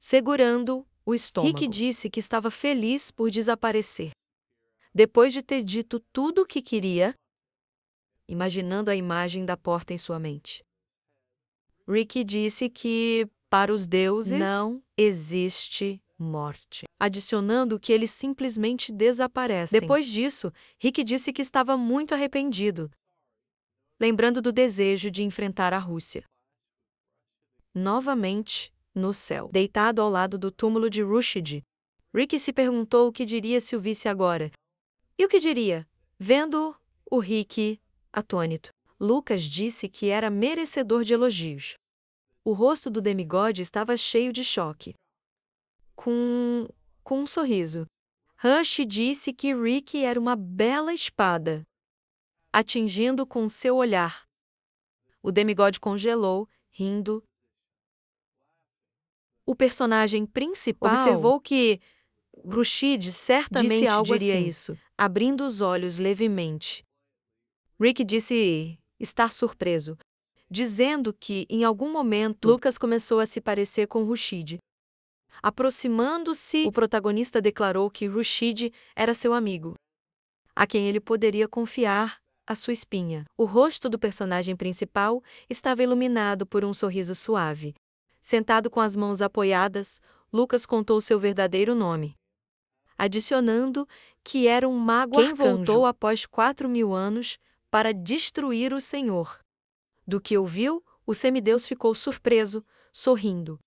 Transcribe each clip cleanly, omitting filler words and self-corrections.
segurando o estômago. Rick disse que estava feliz por desaparecer. Depois de ter dito tudo o que queria, imaginando a imagem da porta em sua mente. Rick disse que, para os deuses, não existe morte, adicionando que eles simplesmente desaparecem. Depois disso, Rick disse que estava muito arrependido, lembrando do desejo de enfrentar a Rússia. Novamente, no céu, deitado ao lado do túmulo de Rushdie, Rick se perguntou o que diria se o visse agora. E o que diria, vendo o Rick atônito? Lucas disse que era merecedor de elogios. O rosto do demigode estava cheio de choque. Com um sorriso. Rush disse que Rick era uma bela espada, atingindo com seu olhar. O demigode congelou, rindo. O personagem principal observou que Rushdie certamente diria isso, abrindo os olhos levemente. Rick disse estar surpreso, dizendo que, em algum momento, Lucas começou a se parecer com Rushdie. Aproximando-se, o protagonista declarou que Rushdie era seu amigo, a quem ele poderia confiar a sua espinha. O rosto do personagem principal estava iluminado por um sorriso suave. Sentado com as mãos apoiadas, Lucas contou seu verdadeiro nome, adicionando que era um mago arcanjo. Quem voltou após 4.000 anos para destruir o Senhor. Do que ouviu, o semideus ficou surpreso, sorrindo.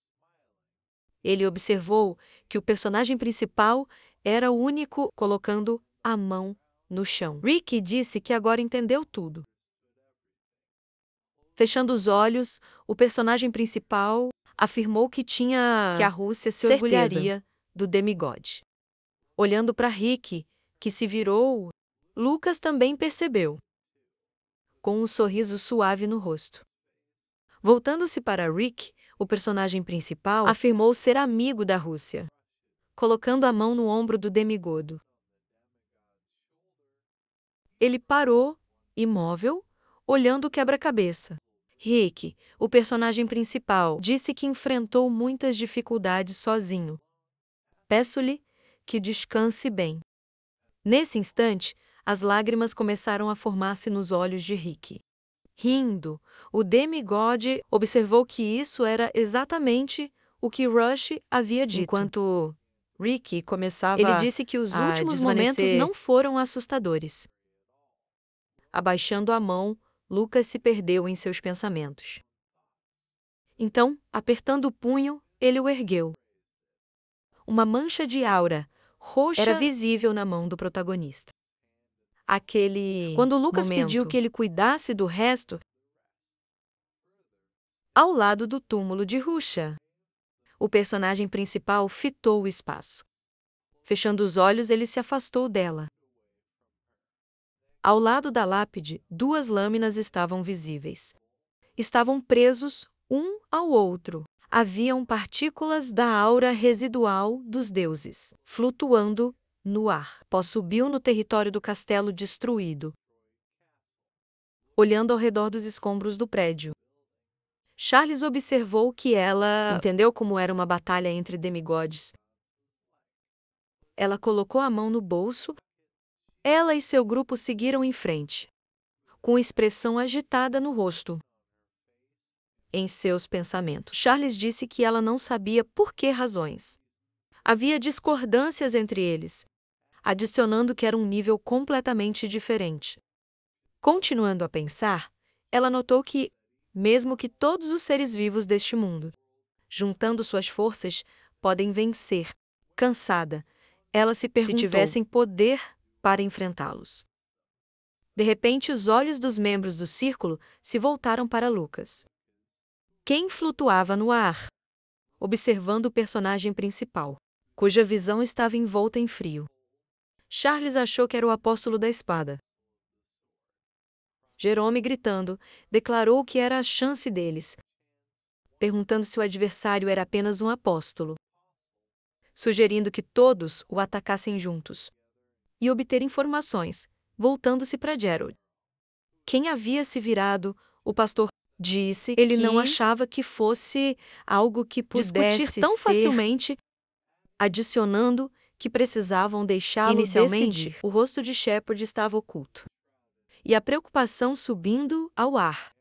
Ele observou que o personagem principal era o único colocando a mão no chão. Rick disse que agora entendeu tudo. Fechando os olhos, o personagem principal afirmou que a Rússia se orgulharia do demigode. Olhando para Rick, que se virou, Lucas também percebeu, com um sorriso suave no rosto. Voltando-se para Rick, o personagem principal afirmou ser amigo da Rússia, colocando a mão no ombro do demigodo. Ele parou, imóvel, olhando o quebra-cabeça. Rick, o personagem principal, disse que enfrentou muitas dificuldades sozinho. Peço-lhe que descanse bem. Nesse instante, as lágrimas começaram a formar-se nos olhos de Rick. Rindo, o demigode observou que isso era exatamente o que Rush havia dito. Enquanto Rick começava ele disse que os últimos momentos não foram assustadores. Abaixando a mão, Lucas se perdeu em seus pensamentos. Então, apertando o punho, ele o ergueu. Uma mancha de aura roxa era visível na mão do protagonista. Quando Lucas pediu que ele cuidasse do resto, ao lado do túmulo de Rusha, o personagem principal fitou o espaço. Fechando os olhos, ele se afastou dela. Ao lado da lápide, 2 lâminas estavam visíveis. Estavam presos um ao outro. Haviam partículas da aura residual dos deuses, flutuando no ar. Pó subiu no território do castelo destruído, olhando ao redor dos escombros do prédio. Charles observou que ela entendeu como era uma batalha entre demigodes. Ela colocou a mão no bolso. Ela e seu grupo seguiram em frente, com expressão agitada no rosto. Em seus pensamentos, Charles disse que ela não sabia por que razões. Havia discordâncias entre eles, adicionando que era um nível completamente diferente. Continuando a pensar, ela notou que, mesmo que todos os seres vivos deste mundo, juntando suas forças, podem vencer, cansada, ela se perguntou se tivessem poder para enfrentá-los. De repente, os olhos dos membros do círculo se voltaram para Lucas, quem flutuava no ar, observando o personagem principal, cuja visão estava envolta em frio. Charles achou que era o apóstolo da espada. Jerome, gritando, declarou que era a chance deles, perguntando se o adversário era apenas um apóstolo, sugerindo que todos o atacassem juntos e obter informações, voltando-se para Gerald. Quem havia se virado, o pastor disse que ele não achava que fosse algo que pudesse discutir tão facilmente, adicionando que precisavam deixá-lo decidir. O rosto de Shepard estava oculto, e a preocupação subindo ao ar.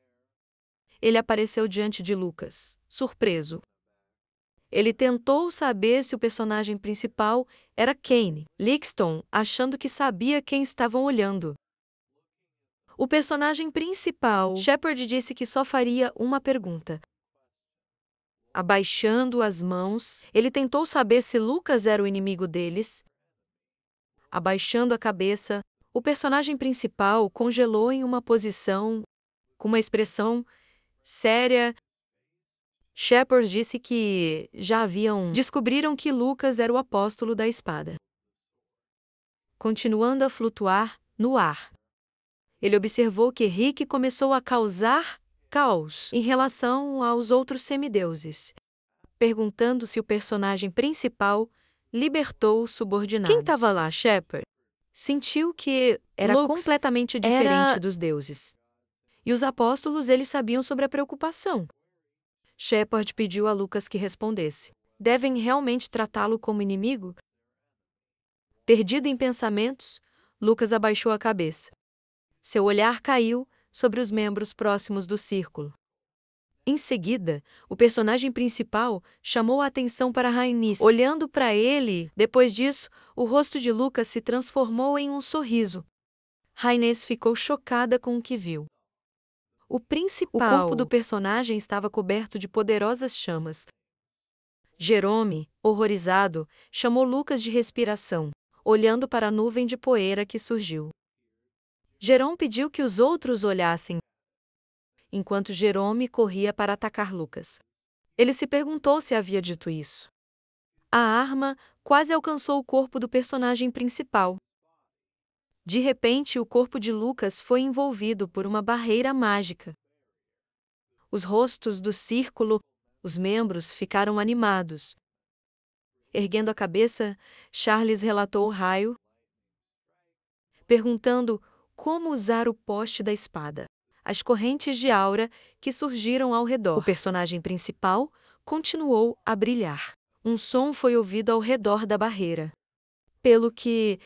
Ele apareceu diante de Lucas, surpreso. Ele tentou saber se o personagem principal era Kane Lixton, achando que sabia quem estavam olhando. O personagem principal, Shepard, disse que só faria uma pergunta. Abaixando as mãos, ele tentou saber se Lucas era o inimigo deles. Abaixando a cabeça, o personagem principal congelou em uma posição, com uma expressão séria. Shepard disse que descobriram que Lucas era o apóstolo da espada. Continuando a flutuar no ar, ele observou que Rick começou a causar caos em relação aos outros semideuses, perguntando se o personagem principal libertou os subordinados. Quem estava lá, Shepard? Sentiu que era completamente diferente dos deuses. E os apóstolos, eles sabiam sobre a preocupação. Shepard pediu a Lucas que respondesse. Devem realmente tratá-lo como inimigo? Perdido em pensamentos, Lucas abaixou a cabeça. Seu olhar caiu sobre os membros próximos do círculo. Em seguida, o personagem principal chamou a atenção para Rhaenys, olhando para ele. Depois disso, o rosto de Lucas se transformou em um sorriso. Rhaenys ficou chocada com o que viu. O corpo do personagem estava coberto de poderosas chamas. Jerome, horrorizado, chamou Lucas de respiração, olhando para a nuvem de poeira que surgiu. Jerome pediu que os outros olhassem, enquanto Jerome corria para atacar Lucas. Ele se perguntou se havia dito isso. A arma quase alcançou o corpo do personagem principal. De repente, o corpo de Lucas foi envolvido por uma barreira mágica. Os rostos do círculo, os membros ficaram animados. Erguendo a cabeça, Charles relatou o raio, perguntando como usar o poste da espada. As correntes de aura que surgiram ao redor. O personagem principal continuou a brilhar. Um som foi ouvido ao redor da barreira. Pelo que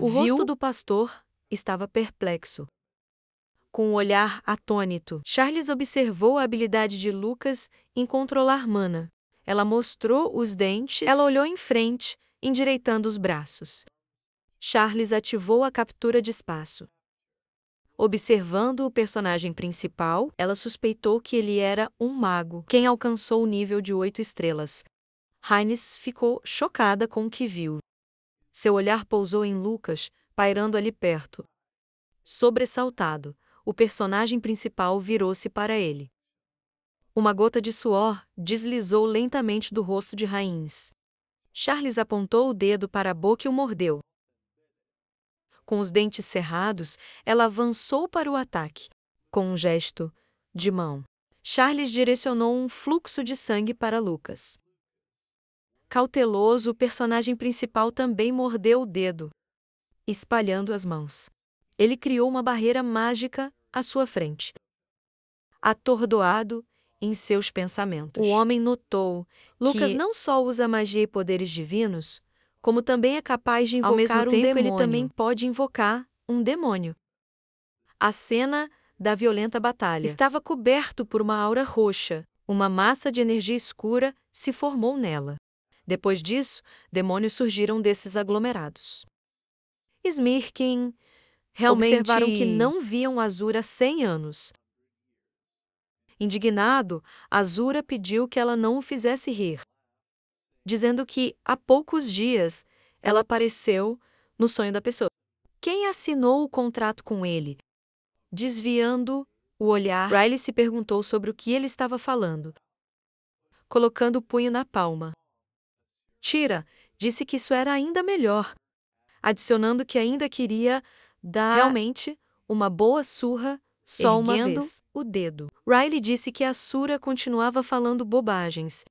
o rosto do pastor estava perplexo. Com um olhar atônito, Charles observou a habilidade de Lucas em controlar mana. Ela mostrou os dentes. Ela olhou em frente, endireitando os braços. Charles ativou a captura de espaço. Observando o personagem principal, ela suspeitou que ele era um mago, quem alcançou o nível de 8 estrelas. Rhaenys ficou chocada com o que viu. Seu olhar pousou em Lucas, pairando ali perto. Sobressaltado, o personagem principal virou-se para ele. Uma gota de suor deslizou lentamente do rosto de Rhaenys. Charles apontou o dedo para a boca e o mordeu. Com os dentes cerrados, ela avançou para o ataque. Com um gesto de mão, Charles direcionou um fluxo de sangue para Lucas. Cauteloso, o personagem principal também mordeu o dedo, espalhando as mãos. Ele criou uma barreira mágica à sua frente. Atordoado em seus pensamentos, o homem notou que Lucas não só usa magia e poderes divinos, como também é capaz de invocar um demônio. Ele também pode invocar um demônio. A cena da violenta batalha estava coberto por uma aura roxa. Uma massa de energia escura se formou nela. Depois disso, demônios surgiram desses aglomerados. Smirkin observaram que não viam Azura há 100 anos. Indignado, Azura pediu que ela não o fizesse rir, dizendo que, há poucos dias, ela apareceu no sonho da pessoa. Quem assinou o contrato com ele? Desviando o olhar, Riley se perguntou sobre o que ele estava falando, colocando o punho na palma. Tira disse que isso era ainda melhor, adicionando que ainda queria dar realmente uma boa surra só uma vez. O dedo. Riley disse que a Sura continuava falando bobagens,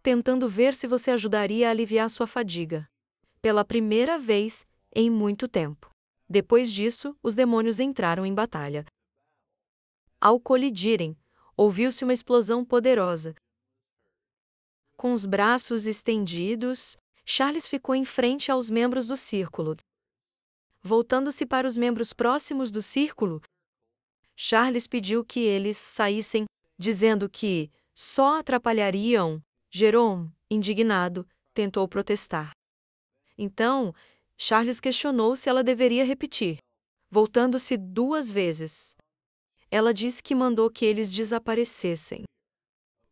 tentando ver se você ajudaria a aliviar sua fadiga. Pela primeira vez em muito tempo. Depois disso, os demônios entraram em batalha. Ao colidirem, ouviu-se uma explosão poderosa. Com os braços estendidos, Charles ficou em frente aos membros do círculo. Voltando-se para os membros próximos do círculo, Charles pediu que eles saíssem, dizendo que só atrapalhariam. Jerome, indignado, tentou protestar. Então, Charles questionou se ela deveria repetir, voltando-se 2 vezes. Ela disse que mandou que eles desaparecessem.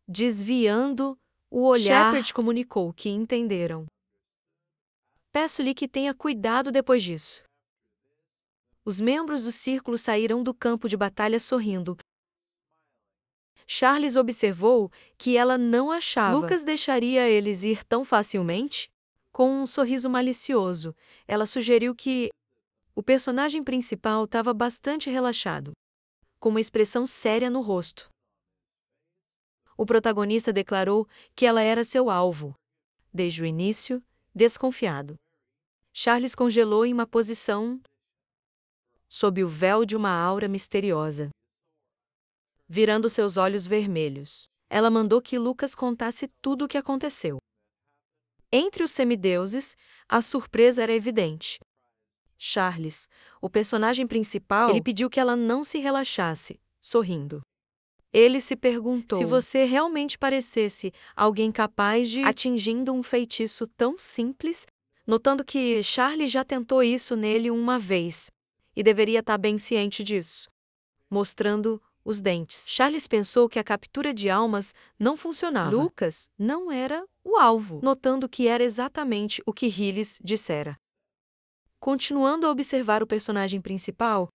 Desviando o olhar, Shepard comunicou que entenderam. Peço-lhe que tenha cuidado depois disso. Os membros do círculo saíram do campo de batalha sorrindo. Charles observou que ela não achava Lucas deixaria eles ir tão facilmente. Com um sorriso malicioso, ela sugeriu que o personagem principal estava bastante relaxado, com uma expressão séria no rosto. O protagonista declarou que ela era seu alvo, desde o início, desconfiado. Charles congelou em uma posição sob o véu de uma aura misteriosa. Virando seus olhos vermelhos, ela mandou que Lucas contasse tudo o que aconteceu. Entre os semideuses, a surpresa era evidente. Charles, o personagem principal, ele pediu que ela não se relaxasse, sorrindo. Ele se perguntou se você realmente parecesse alguém capaz de atingindo um feitiço tão simples, notando que Charles já tentou isso nele uma vez e deveria estar bem ciente disso, mostrando os dentes. Charles pensou que a captura de almas não funcionava. Lucas não era o alvo, notando que era exatamente o que Hillis dissera. Continuando a observar o personagem principal,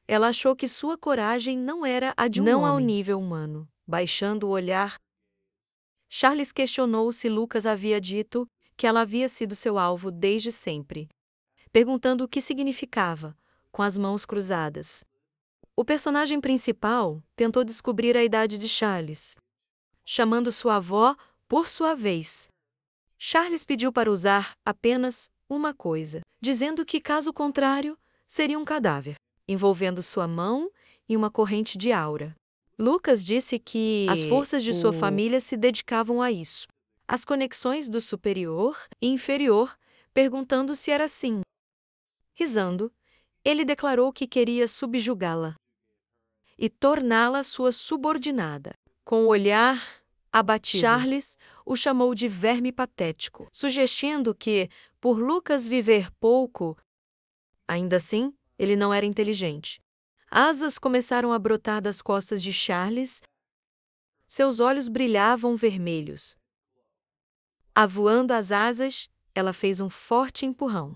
ela achou que sua coragem não era a de um homem. Ao nível humano. Baixando o olhar, Charles questionou se Lucas havia dito que ela havia sido seu alvo desde sempre, perguntando o que significava, com as mãos cruzadas. O personagem principal tentou descobrir a idade de Charles, chamando sua avó por sua vez. Charles pediu para usar apenas uma coisa, dizendo que, caso contrário, seria um cadáver, envolvendo sua mão em uma corrente de aura. Lucas disse que as forças de sua família se dedicavam a isso. As conexões do superior e inferior, perguntando se era assim. Risando, ele declarou que queria subjugá-la e torná-la sua subordinada. Com o olhar abatido, Charles o chamou de verme patético, sugerindo que, por Lucas viver pouco, ainda assim, ele não era inteligente. Asas começaram a brotar das costas de Charles. Seus olhos brilhavam vermelhos. Avoando as asas, ela fez um forte empurrão.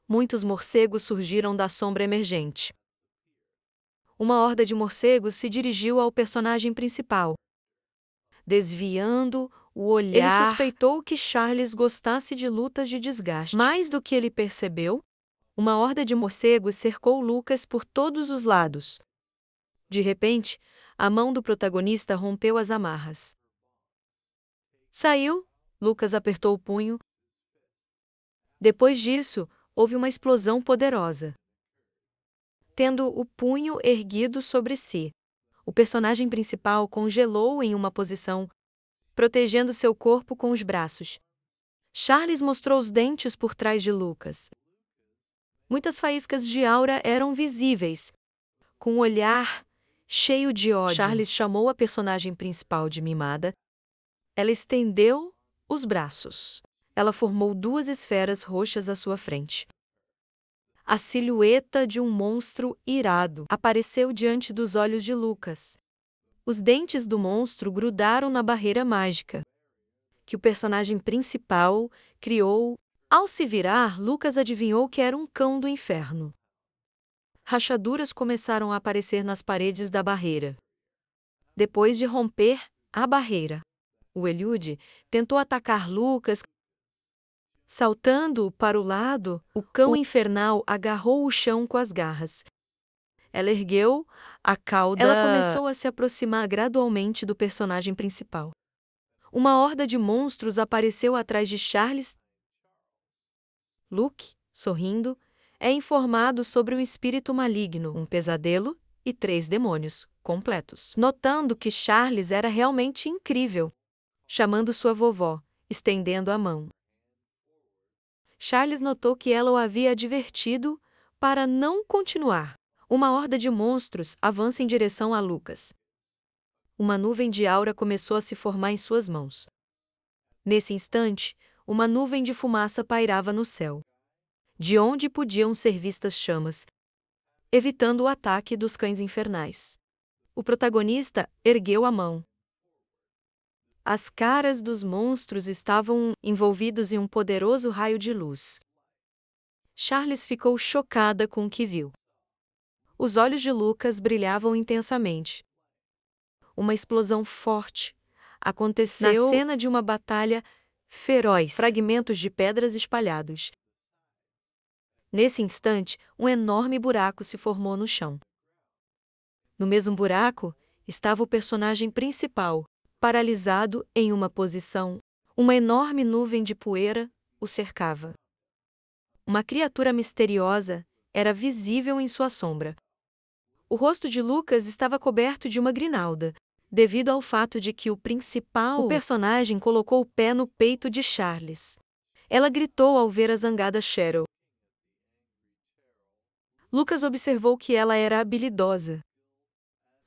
Muitos morcegos surgiram da sombra emergente. Uma horda de morcegos se dirigiu ao personagem principal. Desviando o olhar, ele suspeitou que Charles gostasse de lutas de desgaste. Mais do que ele percebeu, uma horda de morcegos cercou Lucas por todos os lados. De repente, a mão do protagonista rompeu as amarras. Saiu, Lucas apertou o punho. Depois disso, houve uma explosão poderosa. Tendo o punho erguido sobre si, o personagem principal congelou em uma posição, protegendo seu corpo com os braços. Charles mostrou os dentes por trás de Lucas. Muitas faíscas de aura eram visíveis. Com um olhar cheio de ódio, Charles chamou a personagem principal de mimada. Ela estendeu os braços. Ela formou 2 esferas roxas à sua frente. A silhueta de um monstro irado apareceu diante dos olhos de Lucas. Os dentes do monstro grudaram na barreira mágica que o personagem principal criou. Ao se virar, Lucas adivinhou que era um cão do inferno. Rachaduras começaram a aparecer nas paredes da barreira. Depois de romper a barreira, o Eliud tentou atacar Lucas. Saltando para o lado, o cão infernal agarrou o chão com as garras. Ela ergueu a cauda. Ela começou a se aproximar gradualmente do personagem principal. Uma horda de monstros apareceu atrás de Charles. Luke, sorrindo, é informado sobre um espírito maligno, um pesadelo e 3 demônios, completos. Notando que Charles era realmente incrível, chamando sua vovó, estendendo a mão. Charles notou que ela o havia advertido para não continuar. Uma horda de monstros avança em direção a Lucas. Uma nuvem de aura começou a se formar em suas mãos. Nesse instante, uma nuvem de fumaça pairava no céu, de onde podiam ser vistas chamas, evitando o ataque dos cães infernais. O protagonista ergueu a mão. As caras dos monstros estavam envolvidos em um poderoso raio de luz. Charles ficou chocada com o que viu. Os olhos de Lucas brilhavam intensamente. Uma explosão forte aconteceu na cena de uma batalha feroz, fragmentos de pedras espalhados. Nesse instante, um enorme buraco se formou no chão. No mesmo buraco estava o personagem principal, paralisado em uma posição. Uma enorme nuvem de poeira o cercava. Uma criatura misteriosa era visível em sua sombra. O rosto de Lucas estava coberto de uma grinalda, devido ao fato de que o personagem colocou o pé no peito de Charles. Ela gritou ao ver a zangada Cheryl. Lucas observou que ela era habilidosa,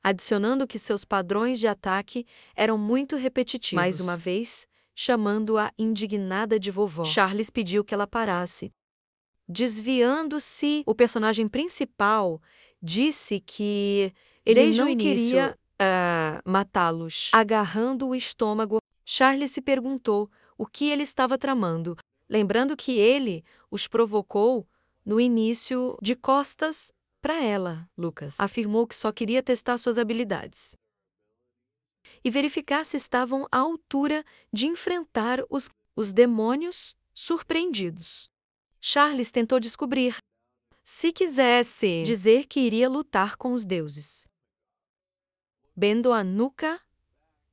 adicionando que seus padrões de ataque eram muito repetitivos. Mais uma vez, chamando-a indignada de vovó. Charles pediu que ela parasse. Desviando-se, o personagem principal disse que ele não queria matá-los. Agarrando o estômago, Charles se perguntou o que ele estava tramando, lembrando que ele os provocou no início de costas para ela. Lucas afirmou que só queria testar suas habilidades e verificar se estavam à altura de enfrentar os demônios surpreendidos. Charles tentou descobrir se quisesse dizer que iria lutar com os deuses. Vendo a nuca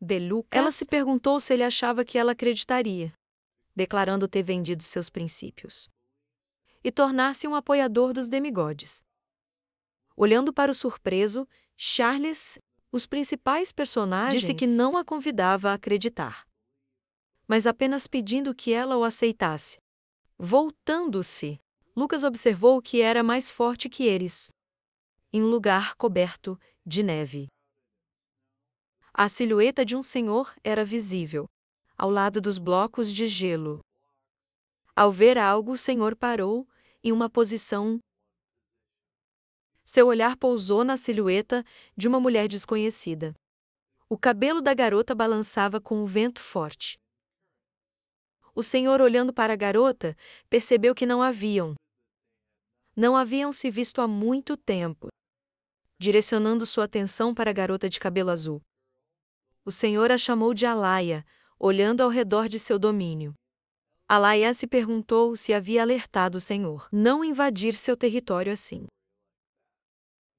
de Lucas, ela se perguntou se ele achava que ela acreditaria, declarando ter vendido seus princípios e tornar-se um apoiador dos demigodes. Olhando para o surpreso, Charles, os principais personagens, disse que não a convidava a acreditar, mas apenas pedindo que ela o aceitasse. Voltando-se, Lucas observou que era mais forte que eles, em um lugar coberto de neve. A silhueta de um senhor era visível, ao lado dos blocos de gelo. Ao ver algo, o senhor parou em uma posição. Seu olhar pousou na silhueta de uma mulher desconhecida. O cabelo da garota balançava com um vento forte. O senhor, olhando para a garota, percebeu que não haviam se visto há muito tempo. Direcionando sua atenção para a garota de cabelo azul, o senhor a chamou de Alaia, olhando ao redor de seu domínio. Alaia se perguntou se havia alertado o senhor não invadir seu território assim.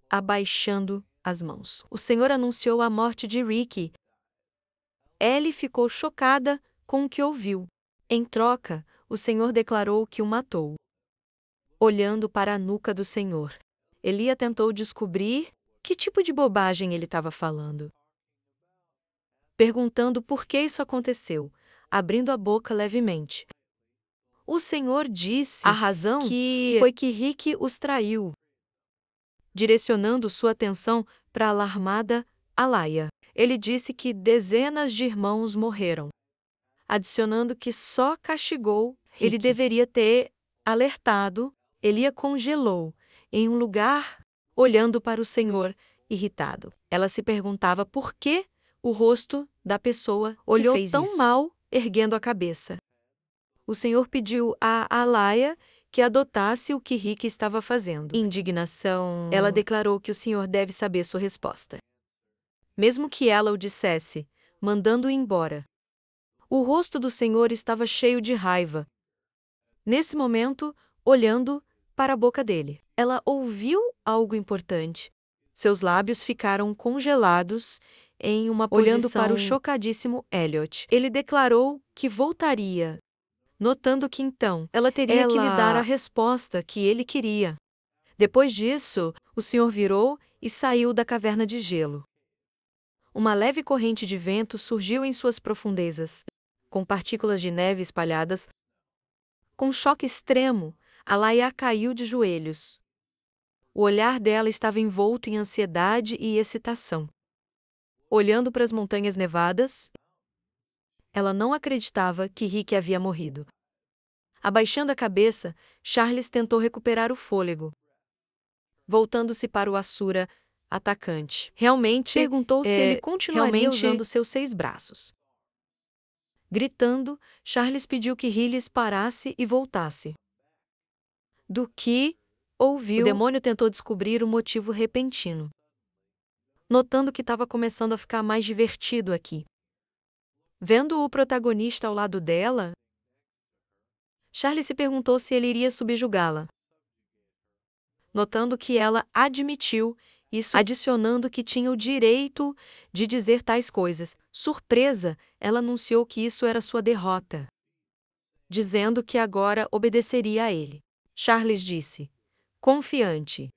Abaixando as mãos, o senhor anunciou a morte de Ricky. Ellie ficou chocada com o que ouviu. Em troca, o senhor declarou que o matou. Olhando para a nuca do senhor, Elia tentou descobrir que tipo de bobagem ele estava falando. Perguntando por que isso aconteceu, abrindo a boca levemente. O senhor disse a razão foi que Rick os traiu, direcionando sua atenção para a alarmada Alaia. Ele disse que dezenas de irmãos morreram, adicionando que só castigou Rick. Ele deveria ter alertado. Elia congelou em um lugar, olhando para o senhor, irritado. Ela se perguntava por que o rosto da pessoa olhou tão mal, erguendo a cabeça. O senhor pediu a Alaia que adotasse o que Rick estava fazendo. Indignação. Ela declarou que o senhor deve saber sua resposta, mesmo que ela o dissesse, mandando-o embora. O rosto do senhor estava cheio de raiva. Nesse momento, olhando para a boca dele, ela ouviu algo importante. Seus lábios ficaram congelados em uma posição. Olhando para o chocadíssimo Elliot, ele declarou que voltaria, notando que então ela teria que lhe dar a resposta que ele queria. Depois disso, o senhor virou e saiu da caverna de gelo. Uma leve corrente de vento surgiu em suas profundezas, com partículas de neve espalhadas. Com um choque extremo, Alaya caiu de joelhos. O olhar dela estava envolto em ansiedade e excitação. Olhando para as montanhas nevadas, ela não acreditava que Rick havia morrido. Abaixando a cabeça, Charles tentou recuperar o fôlego. Voltando-se para o Asura atacante. Perguntou se ele continuaria usando seus 6 braços. Gritando, Charles pediu que Hillis parasse e voltasse. Do que ouviu, o demônio tentou descobrir o motivo repentino. Notando que estava começando a ficar mais divertido aqui. Vendo o protagonista ao lado dela, Charles se perguntou se ele iria subjugá-la. Notando que ela admitiu isso, adicionando que tinha o direito de dizer tais coisas. Surpresa, ela anunciou que isso era sua derrota, dizendo que agora obedeceria a ele. Charles disse, confiante,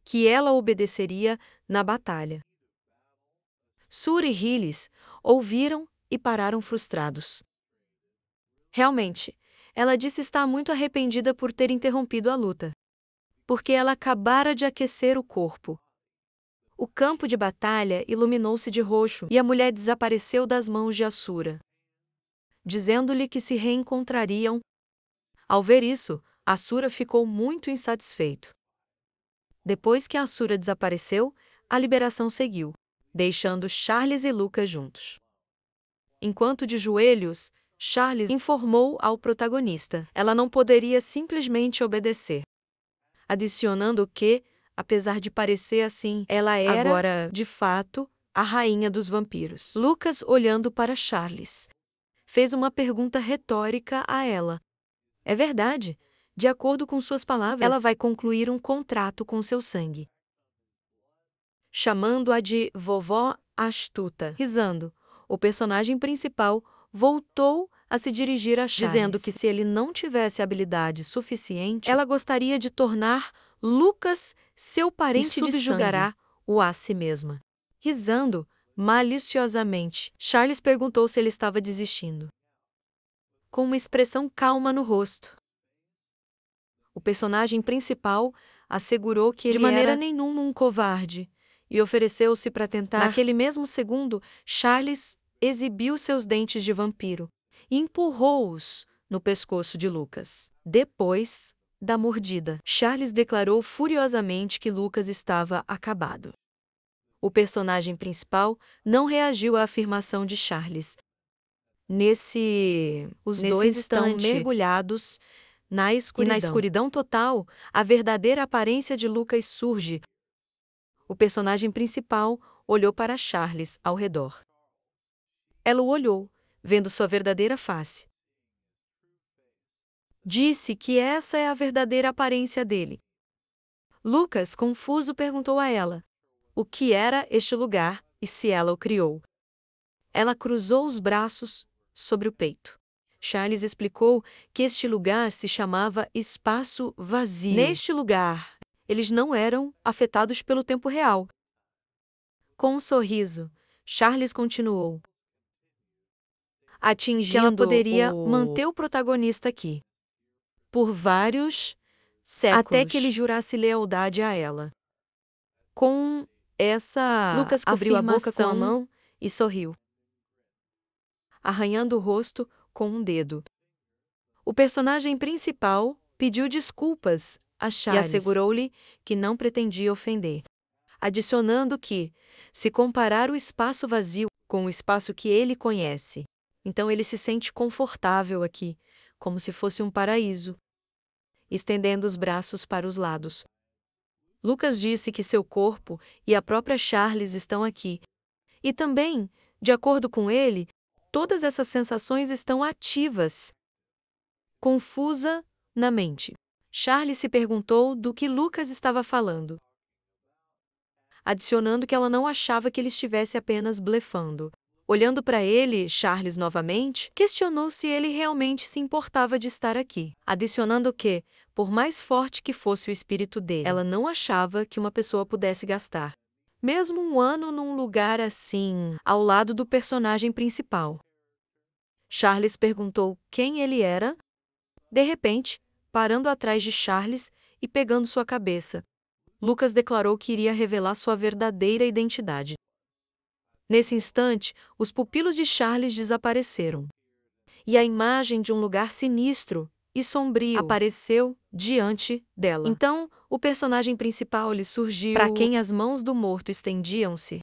que ela obedeceria na batalha. Sur e Hillis ouviram e pararam frustrados. Realmente, ela disse estar muito arrependida por ter interrompido a luta, porque ela acabara de aquecer o corpo. O campo de batalha iluminou-se de roxo e a mulher desapareceu das mãos de Asura, dizendo-lhe que se reencontrariam. Ao ver isso, Asura ficou muito insatisfeito. Depois que Asura desapareceu, a liberação seguiu, deixando Charles e Lucas juntos. Enquanto de joelhos, Charles informou ao protagonista. Ela não poderia simplesmente obedecer. Adicionando que, apesar de parecer assim, ela era, agora, de fato, a rainha dos vampiros. Lucas, olhando para Charles, fez uma pergunta retórica a ela. É verdade. De acordo com suas palavras, ela vai concluir um contrato com seu sangue. Chamando-a de vovó astuta. Risando, o personagem principal voltou a se dirigir a Charles, dizendo que se ele não tivesse habilidade suficiente, ela gostaria de tornar Lucas seu parente de sangue e subjugará o a si mesma. Risando maliciosamente, Charles perguntou se ele estava desistindo, com uma expressão calma no rosto. O personagem principal assegurou que ele de maneira nenhuma um covarde e ofereceu-se para tentar. Naquele mesmo segundo, Charles exibiu seus dentes de vampiro e empurrou-os no pescoço de Lucas. Depois da mordida, Charles declarou furiosamente que Lucas estava acabado. O personagem principal não reagiu à afirmação de Charles. Os dois estão mergulhados na escuridão. E na escuridão total, a verdadeira aparência de Lucas surge. O personagem principal olhou para Charles ao redor. Ela o olhou, vendo sua verdadeira face. Disse que essa é a verdadeira aparência dele. Lucas, confuso, perguntou a ela o que era este lugar e se ela o criou. Ela cruzou os braços sobre o peito. Charles explicou que este lugar se chamava espaço vazio. Neste lugar, eles não eram afetados pelo tempo real. Com um sorriso, Charles continuou, atingindo que ela poderia manter o protagonista aqui por vários séculos, até que ele jurasse lealdade a ela. Com essa Lucas cobriu a boca com a mão e sorriu, arranhando o rosto com um dedo. O personagem principal pediu desculpas a Charles e assegurou-lhe que não pretendia ofender, adicionando que, se comparar o espaço vazio com o espaço que ele conhece, então ele se sente confortável aqui, como se fosse um paraíso, estendendo os braços para os lados. Lucas disse que seu corpo e a própria Charles estão aqui, e também, de acordo com ele, todas essas sensações estão ativas. Confusa na mente, Charles se perguntou do que Lucas estava falando, adicionando que ela não achava que ele estivesse apenas blefando. Olhando para ele, Charles novamente questionou se ele realmente se importava de estar aqui, adicionando que, por mais forte que fosse o espírito dele, ela não achava que uma pessoa pudesse gastar Mesmo um ano num lugar assim, ao lado do personagem principal. Charles perguntou quem ele era. De repente, parando atrás de Charles e pegando sua cabeça, Lucas declarou que iria revelar sua verdadeira identidade. Nesse instante, os pupilos de Charles desapareceram. E a imagem de um lugar sinistro e sombrio apareceu diante dela. Então, o personagem principal lhe surgiu, para quem as mãos do morto estendiam-se,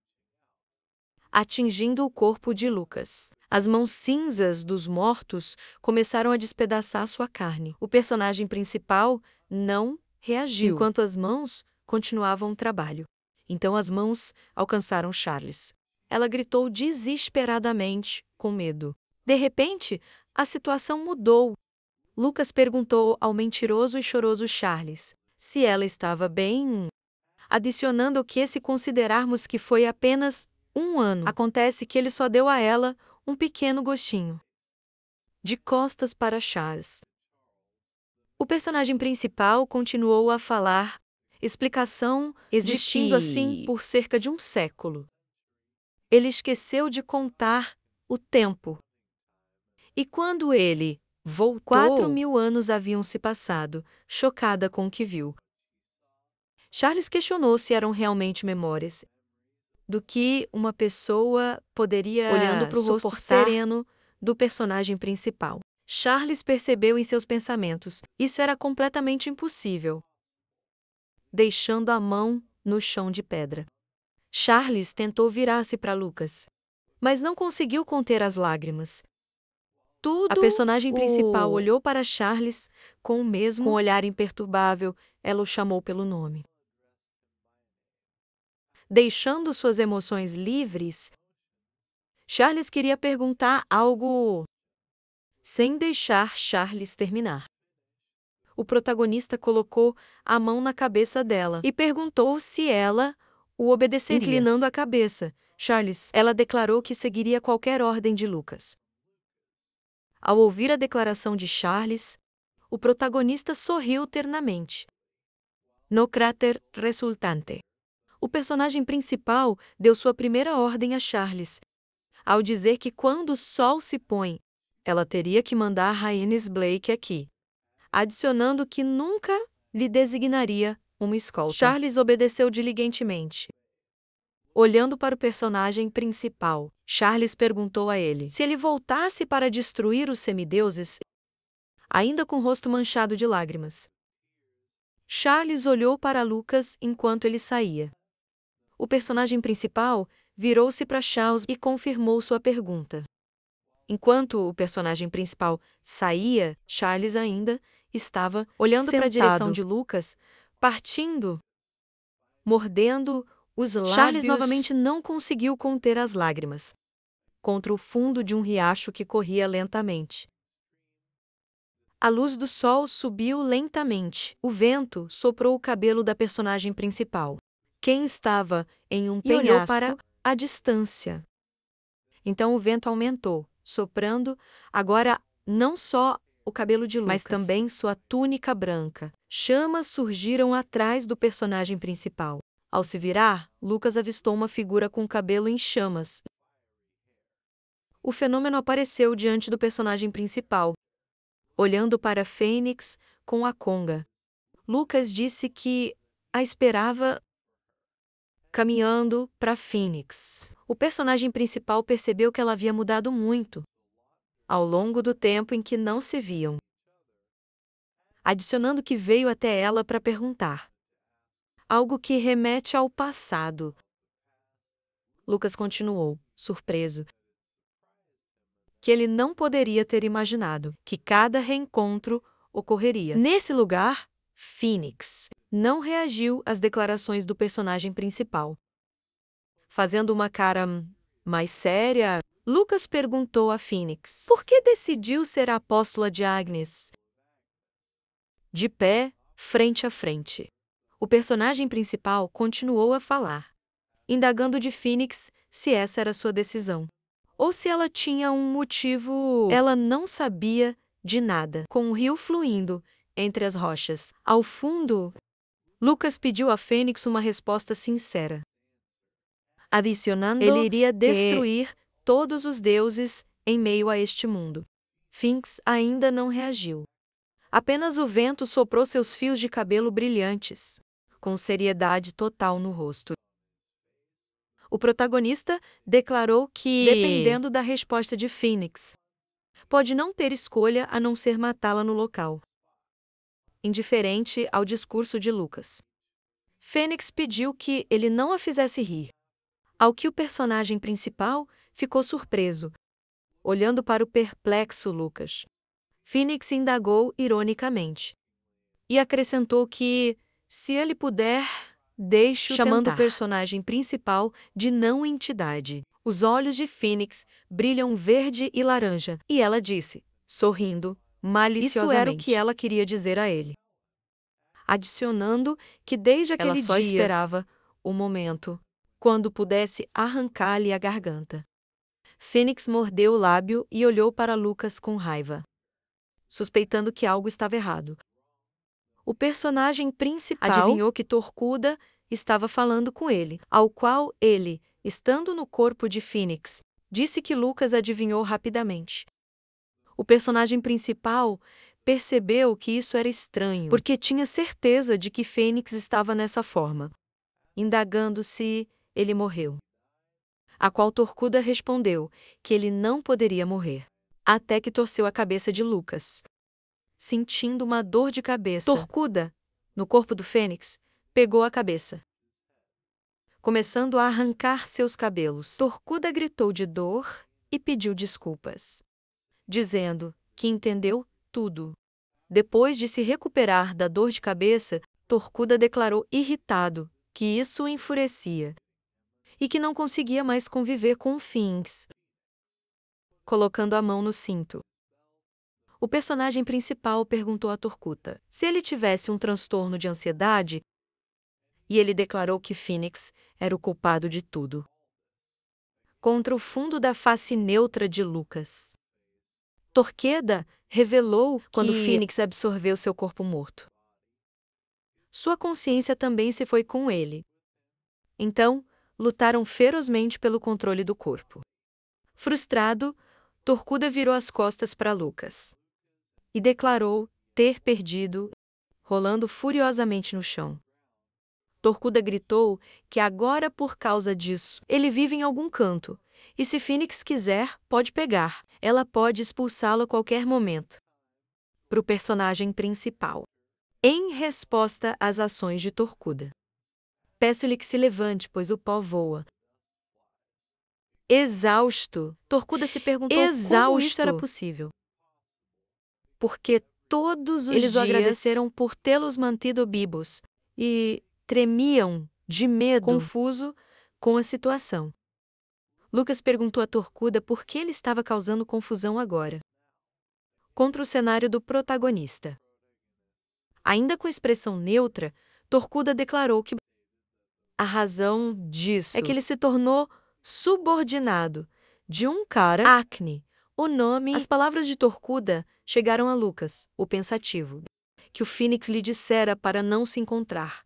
atingindo o corpo de Lucas. As mãos cinzas dos mortos começaram a despedaçar sua carne. O personagem principal não reagiu, enquanto as mãos continuavam o trabalho. Então as mãos alcançaram Charles. Ela gritou desesperadamente, com medo. De repente, a situação mudou. Lucas perguntou ao mentiroso e choroso Charles se ela estava bem, adicionando que, se considerarmos que foi apenas um ano, acontece que ele só deu a ela um pequeno gostinho. De costas para Charles. O personagem principal continuou a falar, explicação existindo assim por cerca de um século. Ele esqueceu de contar o tempo. E quando ele voltou, 4.000 anos haviam se passado, chocada com o que viu. Charles questionou se eram realmente memórias do que uma pessoa poderia olhando para o rosto sereno do personagem principal. Charles percebeu em seus pensamentos, isso era completamente impossível. Deixando a mão no chão de pedra. Charles tentou virar-se para Lucas, mas não conseguiu conter as lágrimas. A personagem principal olhou para Charles com o mesmo olhar imperturbável. Ela o chamou pelo nome. Deixando suas emoções livres, Charles queria perguntar algo sem deixar Charles terminar. O protagonista colocou a mão na cabeça dela e perguntou se ela o obedeceria. Inclinando a cabeça, ela declarou que seguiria qualquer ordem de Lucas. Ao ouvir a declaração de Charles, o protagonista sorriu ternamente. No cráter resultante, o personagem principal deu sua primeira ordem a Charles, ao dizer que quando o sol se põe, ela teria que mandar Rhaenys Blake aqui, adicionando que nunca lhe designaria uma escolta. Charles obedeceu diligentemente. Olhando para o personagem principal, Charles perguntou a ele se ele voltasse para destruir os semideuses, ainda com o rosto manchado de lágrimas. Charles olhou para Lucas enquanto ele saía. O personagem principal virou-se para Charles e confirmou sua pergunta. Enquanto o personagem principal saía, Charles ainda estava olhando para a direção de Lucas, partindo, mordendo os lábios. Charles novamente não conseguiu conter as lágrimas contra o fundo de um riacho que corria lentamente. A luz do sol subiu lentamente. O vento soprou o cabelo da personagem principal, quem estava em um penhasco, olhou para a distância. Então o vento aumentou, soprando agora não só o cabelo de Lucas, mas também sua túnica branca. Chamas surgiram atrás do personagem principal. Ao se virar, Lucas avistou uma figura com o cabelo em chamas. O fenômeno apareceu diante do personagem principal, olhando para Fênix com a conga. Lucas disse que a esperava caminhando para Fênix. O personagem principal percebeu que ela havia mudado muito ao longo do tempo em que não se viam, adicionando que veio até ela para perguntar algo que remete ao passado. Lucas continuou, surpreso, que ele não poderia ter imaginado que cada reencontro ocorreria nesse lugar. Fênix não reagiu às declarações do personagem principal. Fazendo uma cara mais séria, Lucas perguntou a Fênix por que decidiu ser a apóstola de Agnes. De pé, frente a frente, o personagem principal continuou a falar, indagando de Fênix se essa era sua decisão, ou se ela tinha um motivo. Ela não sabia de nada. Com o rio fluindo entre as rochas, ao fundo, Lucas pediu a Fênix uma resposta sincera. adicionando ele iria destruir todos os deuses em meio a este mundo. Phoenix ainda não reagiu. Apenas o vento soprou seus fios de cabelo brilhantes, com seriedade total no rosto. O protagonista declarou que, dependendo da resposta de Phoenix, pode não ter escolha a não ser matá-la no local. Indiferente ao discurso de Lucas, Phoenix pediu que ele não a fizesse rir, ao que o personagem principal ficou surpreso, olhando para o perplexo Lucas. Phoenix indagou ironicamente e acrescentou que, se ele puder, deixe-o chamando o personagem principal de não-entidade. Os olhos de Phoenix brilham verde e laranja, e ela disse, sorrindo, maliciosamente. Isso era o que ela queria dizer a ele. Adicionando que desde aquele dia ela só esperava o momento quando pudesse arrancar-lhe a garganta. Phoenix mordeu o lábio e olhou para Lucas com raiva, suspeitando que algo estava errado. O personagem principal adivinhou que Torcuda estava falando com ele, ao qual ele, estando no corpo de Phoenix, disse que Lucas adivinhou rapidamente. O personagem principal percebeu que isso era estranho, porque tinha certeza de que Phoenix estava nessa forma, indagando se ele morreu. A qual Torcuda respondeu que ele não poderia morrer, até que torceu a cabeça de Lucas. Sentindo uma dor de cabeça, Torcuda, no corpo do Fênix, pegou a cabeça, começando a arrancar seus cabelos. Torcuda gritou de dor e pediu desculpas, dizendo que entendeu tudo. Depois de se recuperar da dor de cabeça, Torcuda declarou irritado que isso o enfurecia e que não conseguia mais conviver com o Phoenix. Colocando a mão no cinto, o personagem principal perguntou a Torcuda se ele tivesse um transtorno de ansiedade, e ele declarou que Phoenix era o culpado de tudo. Contra o fundo da face neutra de Lucas, Torqueda revelou quando Phoenix absorveu seu corpo morto. Sua consciência também se foi com ele. Então, lutaram ferozmente pelo controle do corpo. Frustrado, Torcuda virou as costas para Lucas e declarou ter perdido, rolando furiosamente no chão. Torcuda gritou que agora, por causa disso, ele vive em algum canto, e se Phoenix quiser, pode pegar. Ela pode expulsá-lo a qualquer momento. Para o personagem principal. Em resposta às ações de Torcuda, peço-lhe que se levante, pois o pó voa. Exausto, Torcuda se perguntou como isso era possível. Porque todos os dias o agradeceram por tê-los mantido vivos e tremiam de medo, confuso com a situação. Lucas perguntou a Torcuda por que ele estava causando confusão agora. Contra o cenário do protagonista. Ainda com expressão neutra, Torcuda declarou que a razão disso é que ele se tornou subordinado de um cara, Acne. O nome. As palavras de Torcuda chegaram a Lucas, o pensativo, que o Phoenix lhe dissera para não se encontrar.